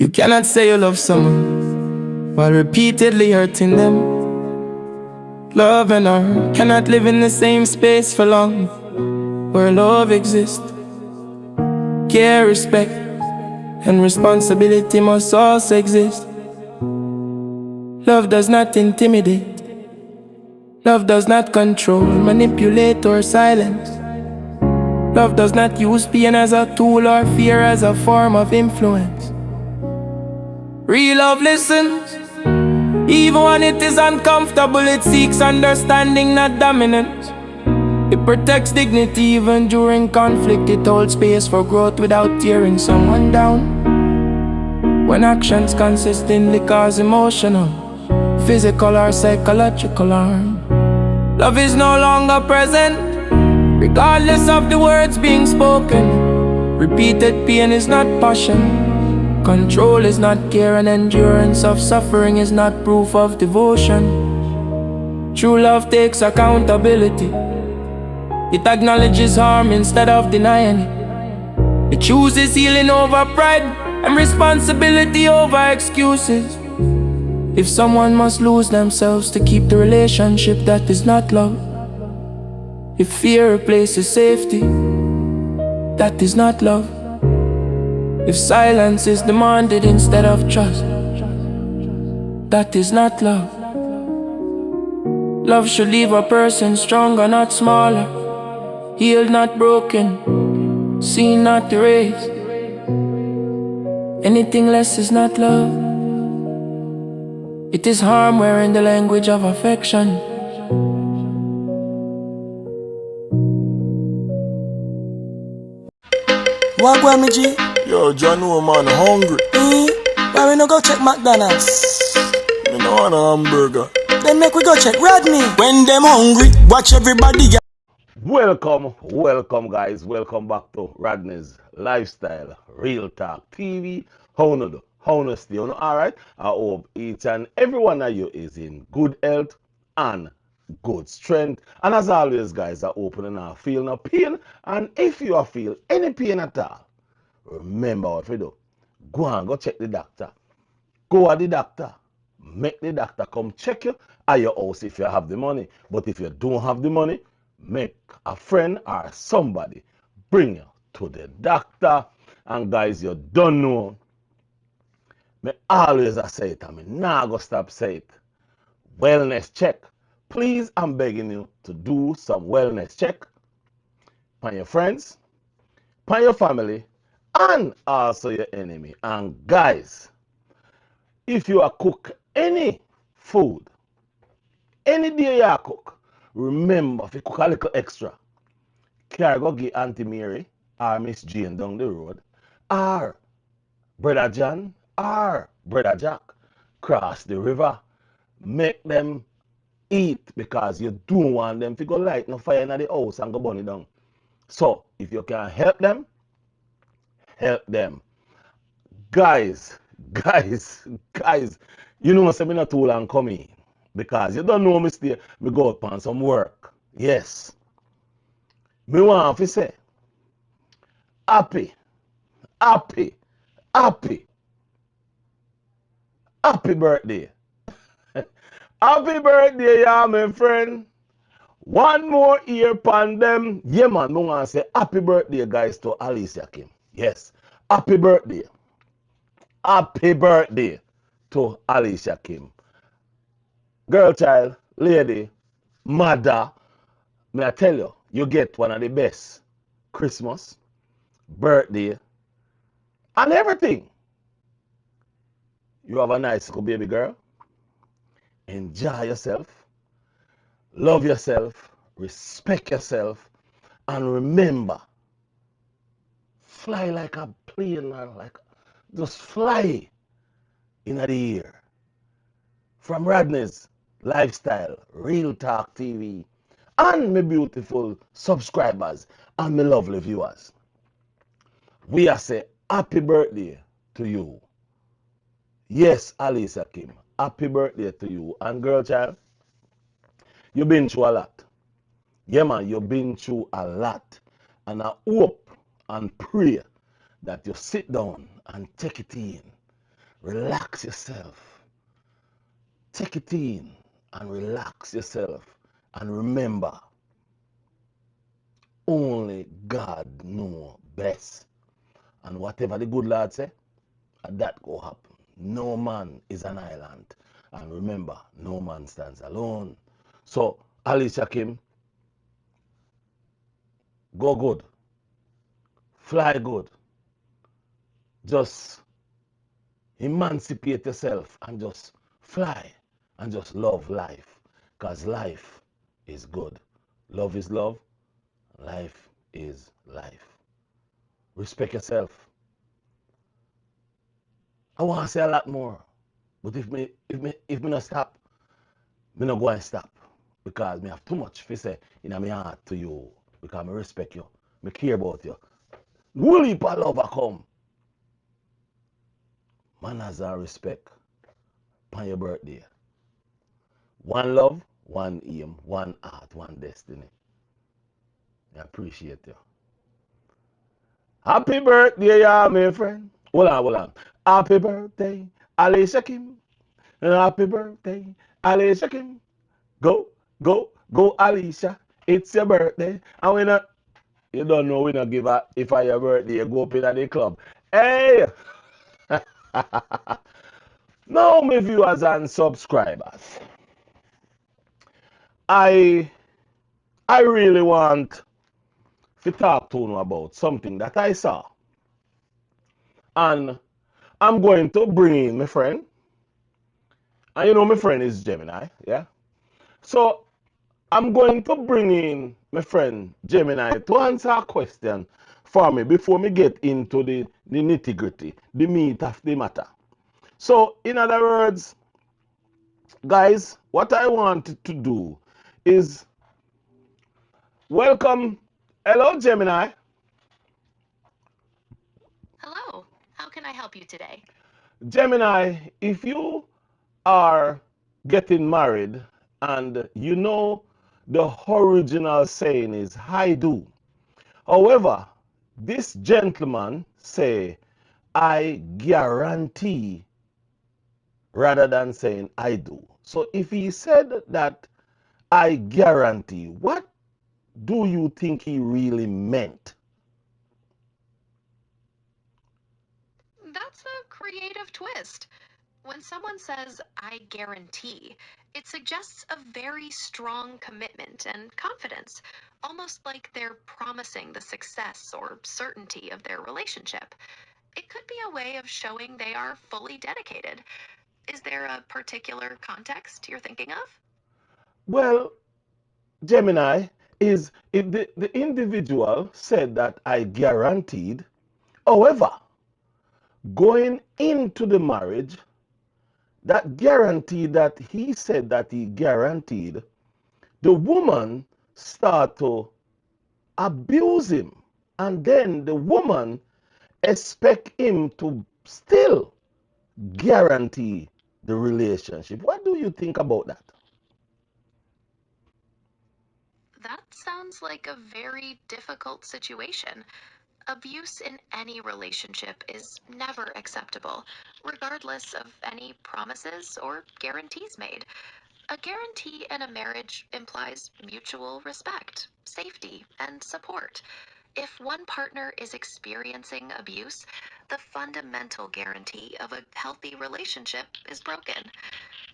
You cannot say you love someone while repeatedly hurting them. Love and hurt cannot live in the same space for long. Where love exists, care, respect, and responsibility must also exist. Love does not intimidate. Love does not control, manipulate, or silence. Love does not use pain as a tool or fear as a form of influence. Real love listens. Even when it is uncomfortable, it seeks understanding, not dominance. It protects dignity even during conflict. It holds space for growth without tearing someone down. When actions consistently cause emotional, physical or psychological harm, love is no longer present, regardless of the words being spoken. Repeated pain is not passion. Control is not care, and endurance of suffering is not proof of devotion. True love takes accountability. It acknowledges harm instead of denying it. It chooses healing over pride and responsibility over excuses. If someone must lose themselves to keep the relationship, that is not love. If fear replaces safety, that is not love. If silence is demanded instead of trust, that is not love. Love should leave a person stronger, not smaller, healed, not broken, seen, not erased. Anything less is not love. It is harm wearing the language of affection. What go me G? Yo, John, no man, hungry. Why we no go check McDonald's? Me no want a hamburger. Then make we go check Rodney. When them hungry, watch everybody get. Welcome guys, welcome back to Rodney's Lifestyle Real Talk TV. How no do? How no stay? Alright? I hope each and every one of you is in good health and good strength. And as always guys, I hope you not feel no pain. And if you feel any pain at all, remember what we do. Go and go check the doctor. Go at the doctor. Make the doctor come check you at your house if you have the money. But if you don't have the money, make a friend or somebody bring you to the doctor. And guys, you don't know. Me always say it, and me nah go stop say it. Wellness check. Please, I'm begging you to do some wellness check on your friends, on your family, and also your enemy. And guys, if you are cook any food, any day you cook, remember if you cook a little extra, carry go give Auntie Mary or Miss Jane down the road, or Brother John or Brother Jack cross the river. Make them eat because you don't want them to go light no fire in the house and go burn it down. So if you can help them, help them. Guys, you know say me not too long coming because you don't know me stay, me go up on some work. Yes. Me want to say happy birthday. Happy birthday, yeah, my friend. One more year upon them. Yeah, man, I want to say happy birthday, guys, to Alicia Kim. Yes, happy birthday. Happy birthday to Alicia Kim. Girl child, lady, mother, may I tell you, you get one of the best Christmas, birthday, and everything. You have a nice little baby girl. Enjoy yourself. Love yourself. Respect yourself. And remember, fly like a plane, or like just fly in the air. From Rodney's Lifestyle Real Talk TV and my beautiful subscribers and my lovely viewers, we are say happy birthday to you. Yes, Alicia Kim, happy birthday to you. And girl child, you've been through a lot. Yeah man, you've been through a lot. And I hope and pray that you sit down and take it in Relax yourself. Take it in and relax yourself. And remember, only God knows best. And whatever the good Lord say, that go happen. No man is an island. And remember, no man stands alone. So, Alicia Kim, go good. Fly good. Just emancipate yourself and just fly and just love life. Because life is good. Love is love. Life is life. Respect yourself. I want to say a lot more. But if me not stop, me not go and stop. Because me have too much to say in my heart to you. Because I respect you. I care about you. Will heap of love a come. Manners and respect on your birthday. One love, one aim, one heart, one destiny. I appreciate you. Happy birthday, yeah, my friend. Hold on. Happy birthday, Alicia Kim. Happy birthday, Alicia Kim. Go, Alicia. It's your birthday. And we not, you don't know, we not give a, if I your birthday, you go up in the club. Hey! Now, my viewers and subscribers, I really want to talk to you about something that I saw. And I'm going to bring in my friend. And you know my friend is Gemini, yeah? So I'm going to bring in my friend Gemini to answer a question for me before me get into the nitty-gritty, the meat of the matter. So in other words, guys, what I want to do is welcome. Hello, Gemini. Hello, how can I help you today? Gemini, if you are getting married and you know the original saying is I do. However, this gentleman say I guarantee rather than saying I do. So if he said that I guarantee, what do you think he really meant? That's a creative twist. When someone says, I guarantee, it suggests a very strong commitment and confidence, almost like they're promising the success or certainty of their relationship. It could be a way of showing they are fully dedicated. Is there a particular context you're thinking of? Well, Gemini, is if the individual said that I guaranteed, however, going into the marriage, that guarantee that he said that he guaranteed, the woman start to abuse him. And then the woman expect him to still guarantee the relationship. What do you think about that? That sounds like a very difficult situation. Abuse in any relationship is never acceptable, regardless of any promises or guarantees made. A guarantee in a marriage implies mutual respect, safety, and support. If one partner is experiencing abuse, the fundamental guarantee of a healthy relationship is broken.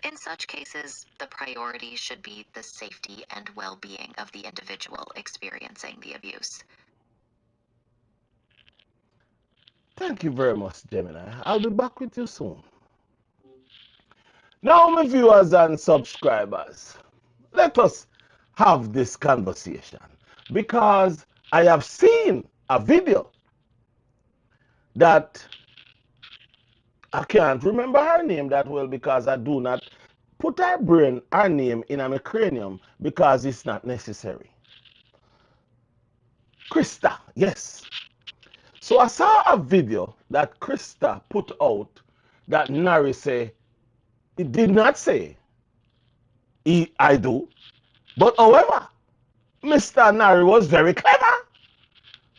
In such cases, the priority should be the safety and well being of the individual experiencing the abuse. Thank you very much, Gemini. I'll be back with you soon. Now, my viewers and subscribers, let us have this conversation because I have seen a video that I can't remember her name that well because I do not put her name in my cranium because it's not necessary. Krista, yes. So I saw a video that Krista put out that Narry say, it did not say I do, but however, Mr. Narry was very clever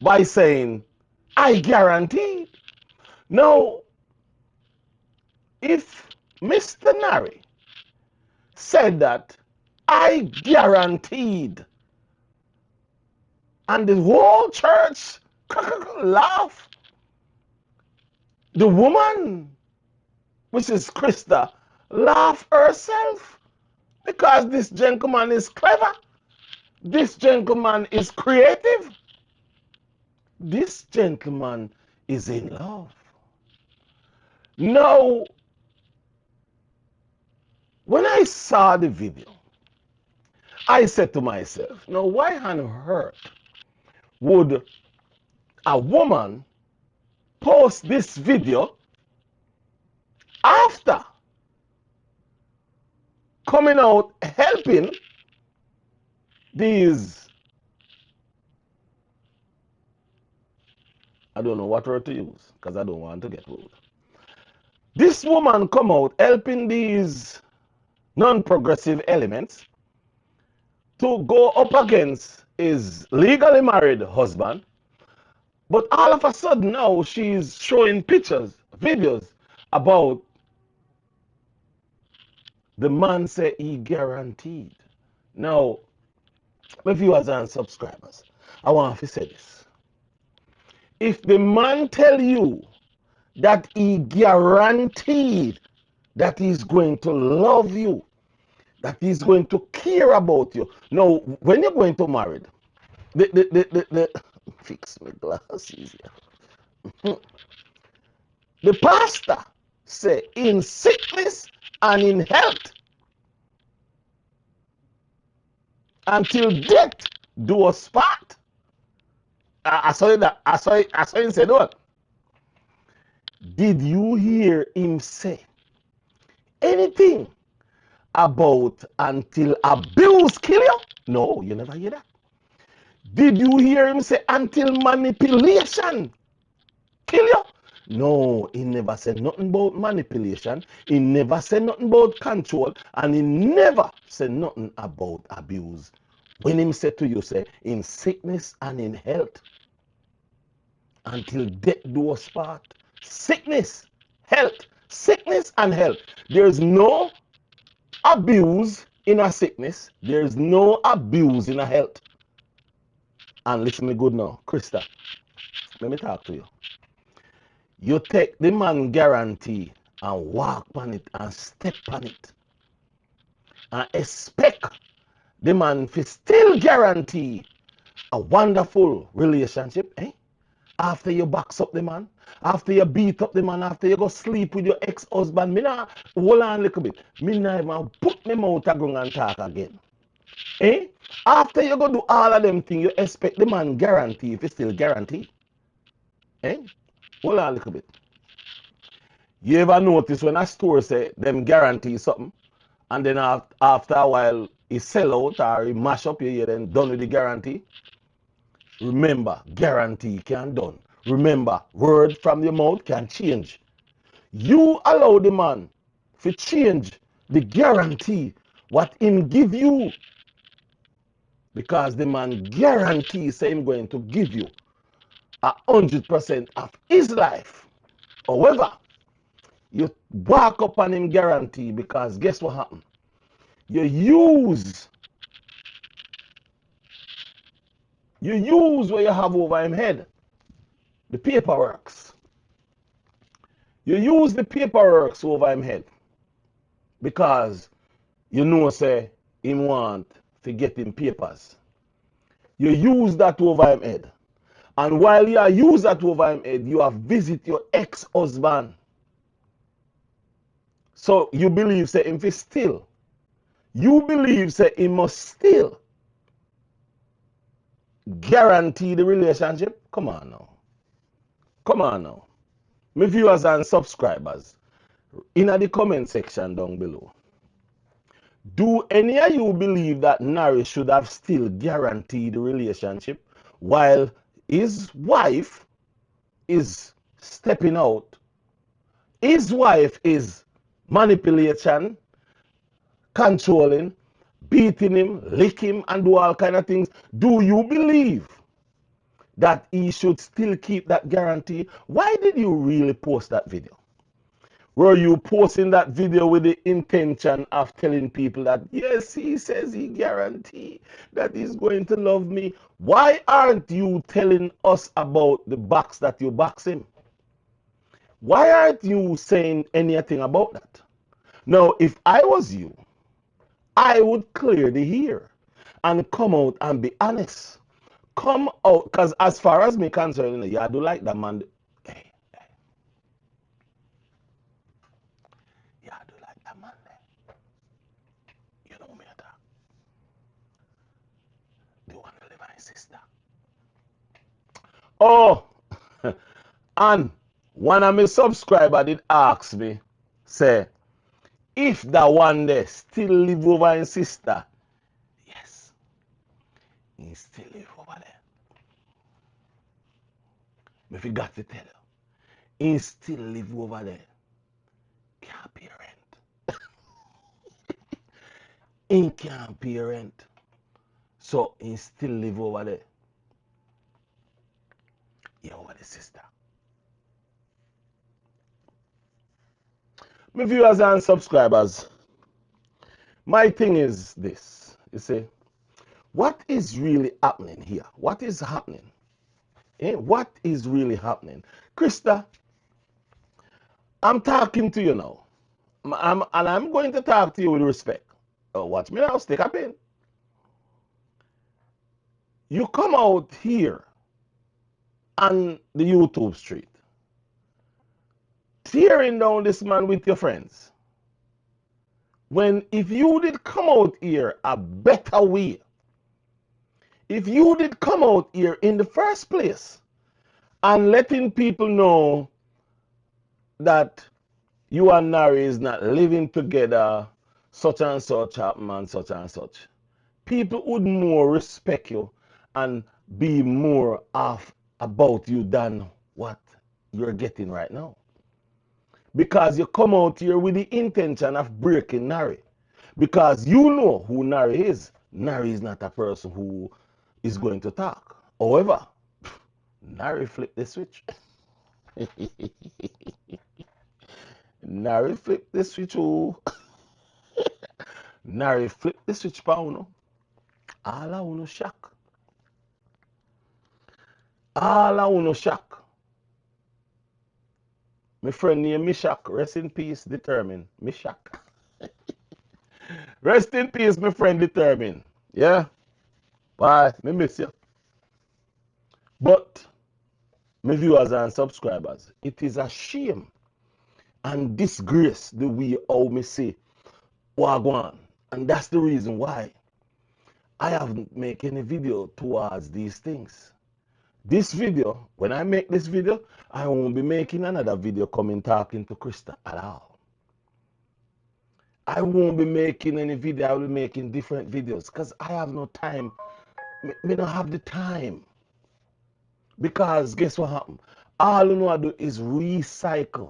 by saying, I guarantee. Now, if Mr. Narry said that I guaranteed, and the whole church laugh, the woman, which is Krista, laugh herself because this gentleman is clever. This gentleman is creative. This gentleman is in love. Now, when I saw the video, I said to myself, now why on earth would a woman post this video after coming out helping these, I don't know what word to use because I don't want to get rude. This woman come out helping these non-progressive elements to go up against his legally married husband, but all of a sudden now she's showing pictures, videos about the man say he guaranteed. Now, my viewers and subscribers, I want to say this. If the man tell you that he guaranteed that he's going to love you, that he's going to care about you. Now, when you're going to marry, the fix my glasses here. The pastor say in sickness and in health, until death do us part. I saw that. I saw him say what? Did you hear him say anything about until abuse kill you? No, you never hear that. Did you hear him say until manipulation kill you? No, he never said nothing about manipulation. He never said nothing about control. And he never said nothing about abuse. When him said to you, say, in sickness and in health, until death do us part. Sickness, and health. There's no abuse in a sickness. There's no abuse in a health. And listen me good now, Krista, let me talk to you. You take the man guarantee and walk on it and step on it and expect the man to still guarantee a wonderful relationship, eh? After you box up the man, after you beat up the man, after you go sleep with your ex-husband, me nah, hold on a little bit, me nah even put me mouth aground and talk again. Eh? After you go do all of them things, you expect the man guarantee if he still guarantee. Eh? Hold on a little bit. You ever notice when a store say them guarantee something, and then after a while he sell out or he mash up you then done with the guarantee? Remember, guarantee can done. Remember, word from your mouth can change. You allow the man to change the guarantee what him give you, because the man guarantee say him going to give you 100% of his life. However, you walk up on him guarantee because guess what happened? You use what you have over him head, the paperworks. You use the paperworks over him head because you know say him want to get him papers. You use that over him head. And while you use that over him head, you have visit your ex-husband. So you believe say him still. You believe say he must still guarantee the relationship? Come on now. Come on now. My viewers and subscribers, in the comment section down below, do any of you believe that Narry should have still guaranteed the relationship while his wife is stepping out? His wife is manipulation, controlling, beating him, lick him, and do all kind of things. Do you believe that he should still keep that guarantee? Why did you really post that video? Were you posting that video with the intention of telling people that, yes, he says he guarantee that he's going to love me? Why aren't you telling us about the box that you box him? Why aren't you saying anything about that? Now, if I was you, I would clear the air and come out and be honest. Come out, because as far as me concerned, yeah, I do like that man. Hey, yeah, I do like that man. You know me, that. The one to live my sister. Oh, and one of my subscriber did ask me, say, if that one there still live over in sister, yes, he still live over there. Me forgot to tell you, he still live over there. Can't pay rent. He can't pay rent. So he still live over there. He over the sister. My viewers and subscribers, my thing is this. You see, what is really happening here? What is happening? What is really happening? Krista, I'm talking to you now. And I'm going to talk to you with respect. Oh, watch me now, stick a pin. You come out here on the YouTube street, tearing down this man with your friends. When if you did come out here a better way, if you did come out here in the first place and letting people know that you and Narry is not living together, such and such happen and such, people would more respect you and be more off about you than what you're getting right now. Because you come out here with the intention of breaking Narry. Because you know who Narry is. Narry is not a person who is going to talk. However, Narry flipped the switch. Narry flipped the switch. Oh. Narry flipped the switch pa uno. All a uno shock. All a uno shock. My friend named Mishak, rest in peace, determined. Mishak. Rest in peace, my friend, determined. Yeah? Bye. Me miss you. But, my viewers and subscribers, it is a shame and disgrace the way how me say Wagwan. And that's the reason why I haven't made any video towards these things. This video, when I make this video, I won't be making another video coming talking to Krista at all. I won't be making any video. I will be making different videos because I have no time. Me don't have the time. Because guess what happened? All you know I do is recycle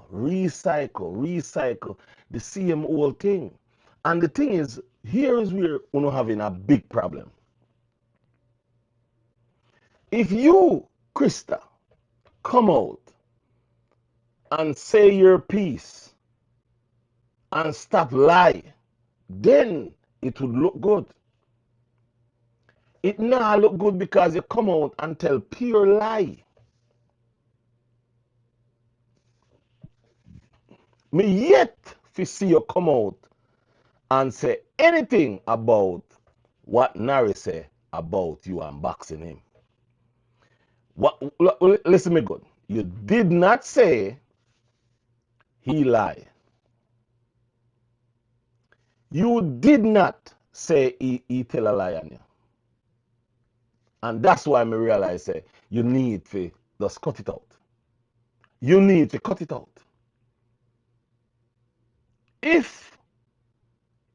the same old thing. And the thing is, here is where we're having a big problem. If you, Krista, come out and say your piece and stop lie, then it would look good. It not look good because you come out and tell pure lie. Me yet to see you come out and say anything about what Narry say about you unboxing him. Listen me good. You did not say he lied. You did not say he tell a lie on you. And that's why I realize say you need to just cut it out. You need to cut it out. If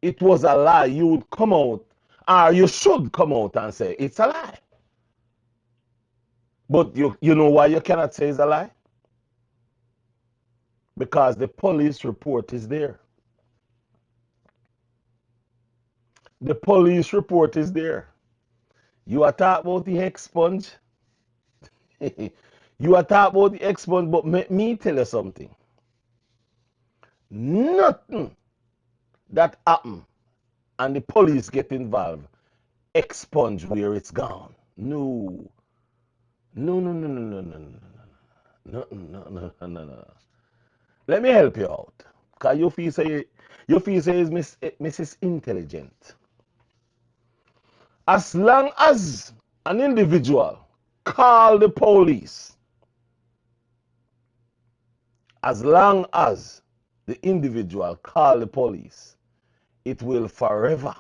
it was a lie, you would come out, or you should come out and say it's a lie. But you know why you cannot say it's a lie? Because the police report is there. The police report is there. You are talking about the expunge. You are talking about the expunge, but let me tell you something. nothing that happen and the police get involved expunge where it's gone. No. No, no, no, no, no, no, no, no, no, no, no, no, no. Let me help you out. Cause you feel say is Mrs. Intelligent. As long as an individual call the police, as long as the individual call the police, it will forever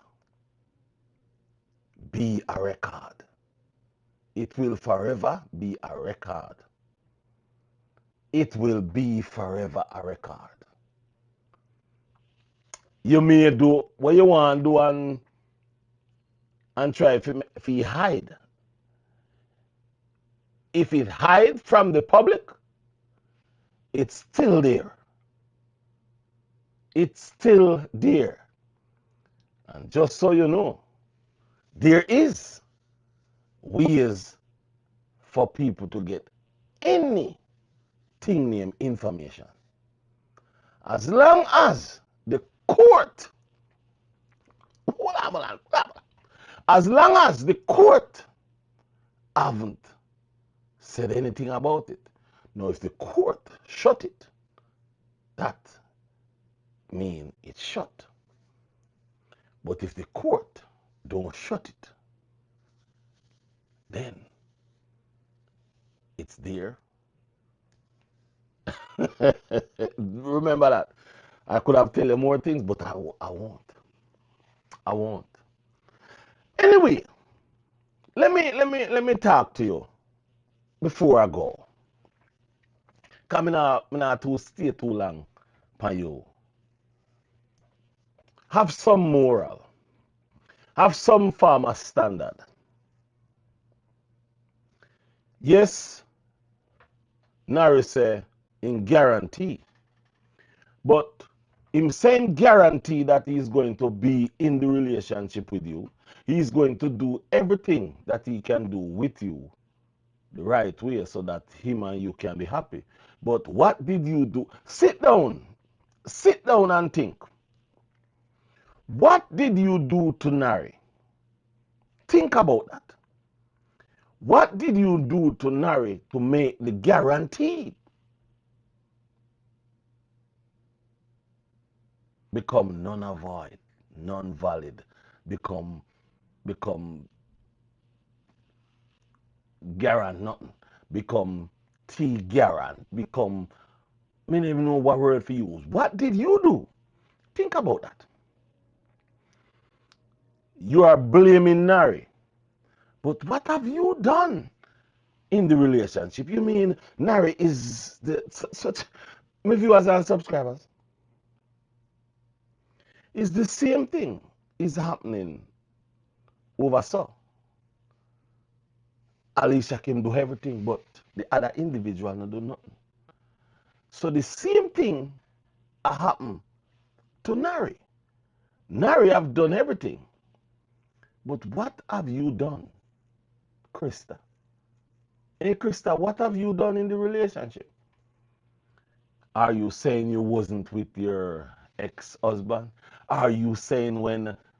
be a record. It will forever be a record. It will be forever a record. You may do what you want to do and try if he hide. If it hide from the public, it's still there. It's still there. And just so you know, there is ways for people to get anything named information. As long as the court, as long as the court haven't said anything about it. Now, if the court shut it, that means it's shut. But if the court don't shut it, then it's there. Remember that. I could have told you more things, but I won't. I won't. Anyway, let me talk to you before I go. Cause me not to stay too long for you. Have some moral. Have some form of standard. Yes, Narry say in guarantee, but him saying guarantee that he's going to be in the relationship with you, he's going to do everything that he can do with you the right way so that him and you can be happy. But what did you do? Sit down and think. What did you do to Narry? Think about that. What did you do to Narry to make the guarantee become non-void, non-valid, become garant nothing, become T-garant, become, I don't even know what word to use. What did you do? Think about that. You are blaming Narry. But what have you done in the relationship? You mean Narry is such, my viewers and subscribers, is the same thing is happening over so. Alicia can do everything, but the other individual not do nothing. So the same thing happen to Narry. Narry have done everything. But what have you done, Krista? Hey, Krista, what have you done in the relationship? Are you saying you wasn't with your ex-husband? Are you saying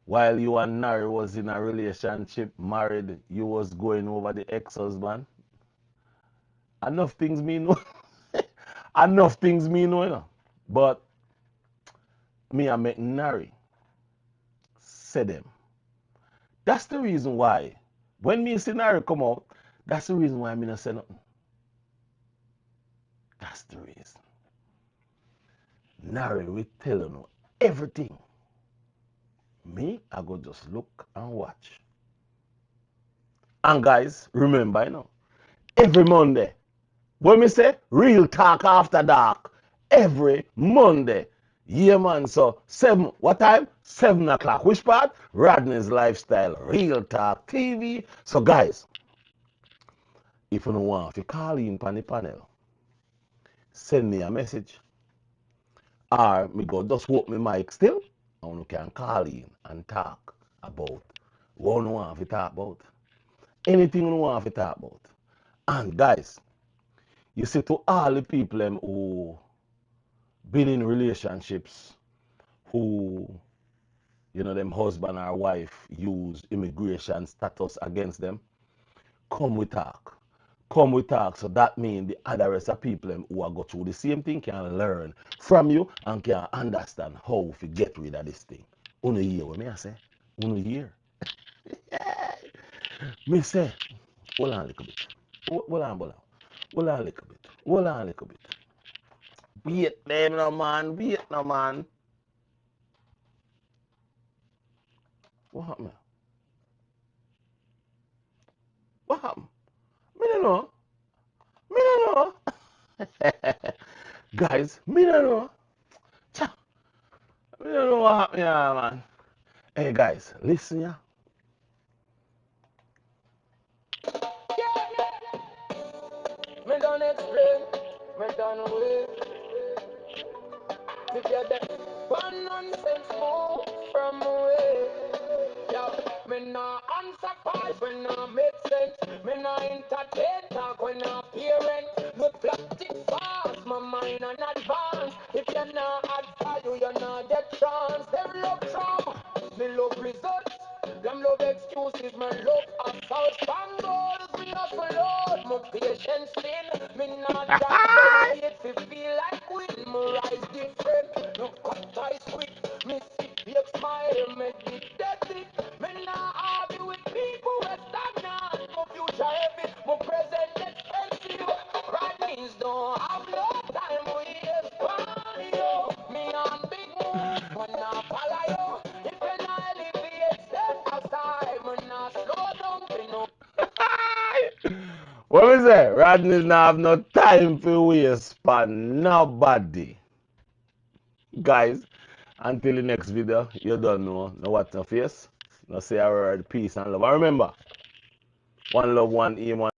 while you and Narry was in a relationship, married, you was going over the ex-husband? Enough things me know. Enough things me know, you know. But me I make Narry say them. That's the reason why when me see Narry come out, that's the reason why me not say nothing. That's the reason. Narry will tell you everything. Me, I go just look and watch. And guys, remember, every Monday, when me say real talk after dark, every Monday. Yeah, man. So what time? 7 o'clock. Which part? Rodney's Lifestyle, Real Talk TV. So guys, if you don't want to call in on the panel, send me a message. Or me go just walk my mic still, and you can call in and talk about what you want to talk about. Anything you want to talk about. And guys, you see to all the people who been in relationships who, you know, them husband or wife use immigration status against them, come we talk. Come we talk. So that means the other rest of people who are go through the same thing can learn from you and can understand how to get rid of this thing. Uno hear what me I say? Uno hear. Me say, hold on a little bit. Hold on, hold on. Hold on a little bit. Hold on a little bit. Wait them no man. Wait no man. What happened? What happened? Me don't know. Me don't know. Guys, me don't know. Cha, me don't know what happened here, man. Hey guys, listen ya. Me done explain, me done wait. Me get that one nonsense move from away. Yeah, me nah answer calls when nah make sense. Me nah entertain talk when nah parent. Me plot it fast, my mind on advance. If you're not add value, you're not get chance. Them love trauma, me love results. Them love excuses, my love assault. Bangles, me hustle out, my patience thin. Me not that wait to feel like win. Me rise different, look cut ties quick. Me sit big smile, make it deadly. Me not argue with people who stagnant. My future heavy, my present expensive. Rodneys don't have no time, we is funny, yo. Me on big move, but not follow you. If you not elevate, step aside, me not slow down, you know. What we say? Rodney's not have no time for waste for nobody. Guys, until the next video, you don't know what to face. No say a word, peace and love. And remember, one love, one aim, one